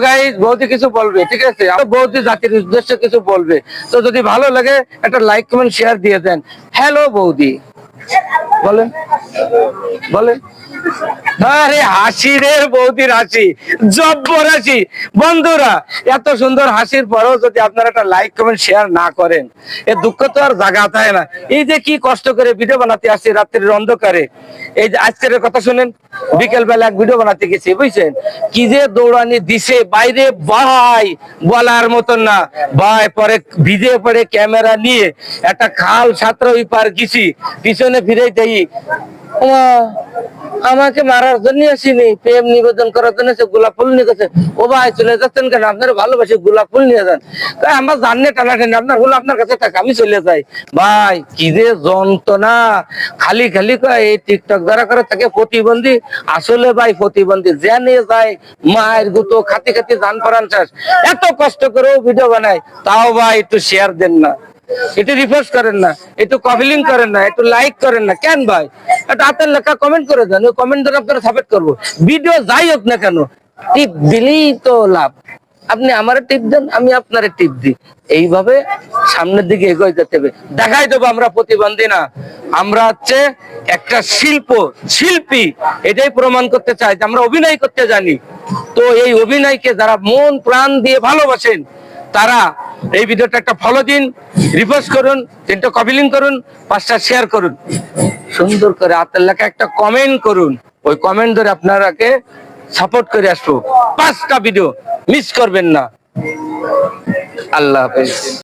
Guys বৌদি কিছু বলবে, ঠিক আছে? বৌদি জাতির উদ্দেশ্যে কিছু বলবে, তো যদি ভালো লাগে একটা লাইক কমেন্ট শেয়ার দিয়ে দেন। হ্যালো বৌদি, বলেন বলেন। আরে হাসি রে বৌদির হাসি, জব্বর হাসি। বন্ধুরা, এত সুন্দর হাসির পরেও যদি আপনারা একটা লাইক কমেন্ট শেয়ার না করেন, এ দুঃখ তো আর জায়গা থাকে না। এই যে কি কষ্ট করে ভিডিও বানাতে আসছি রাত্রির অন্ধকারে, এই যে আজকের কথা শুনেন, বিকেল বেলা এক ভিডিও বানাতে গেছি, বুঝছেন? কি যে দৌড়ানি দিছে বাইরে ভাই, বলার মতন না ভাই। পরে ভিডিও পরে ক্যামেরা নিয়ে একটা খাল ছাত্র ওই পার গেছি, পিছনে ফিরে দেই আমাকে মারার জন্য আসিনি, প্রেম নিবেদন করার জন্য সে গোলাপ ফুল নিয়ে গেছে। ও ভাই চলে যাচ্ছেন কেন? আপনার ভালোবাসি, গোলাপ ফুল নিয়ে যান। আমার জানলে টানাটানি, আপনার ফুল আপনার কাছে থাকে, আমি চলে যাই। ভাই কি যে যন্ত্রণা, খালি খালি এই টিকটক যারা করে থাকে প্রতিবন্ধী, আসলে ভাই প্রতিবন্ধী জেনে যায় মায়ের গুতো খাতি খাতি জান পরান শেষ। এত কষ্ট করেও ভিডিও বানায়, তাও ভাই একটু শেয়ার দেন না, একটু রিপোস্ট করেন না, একটু কমেন্ট করেন না, একটু লাইক করেন না কেন ভাই? একটা হাতের লেখা কমেন্ট করে দেন, ওই কমেন্ট ধরে আপনারা সাপোর্ট করবো। ভিডিও যাই হোক না কেন, টিপ দিলেই তো লাভ। আপনি আমারে টিপ দেন, আমি আপনারে টিপ দিই, এইভাবে সামনের দিকে এগিয়ে যেতে হবে। দেখাই দেবো আমরা প্রতিবন্ধী না, আমরা হচ্ছে একটা শিল্পী। এটাই প্রমাণ করতে চাই যে আমরা অভিনয় করতে জানি। তো এই অভিনয়কে যারা মন প্রাণ দিয়ে ভালোবাসেন, তারা এই ভিডিওটা একটা ফলো দিন, রিপোস্ট করুন, 3টা কপি লিংক করুন, 5টা শেয়ার করুন, সুন্দর করে হাতের লেখা একটা কমেন্ট করুন। ওই কমেন্ট ধরে আপনারাকে সাপোর্ট করে আসবো। 5টা ভিডিও মিস করবেন না। আল্লাহ হাফেজ।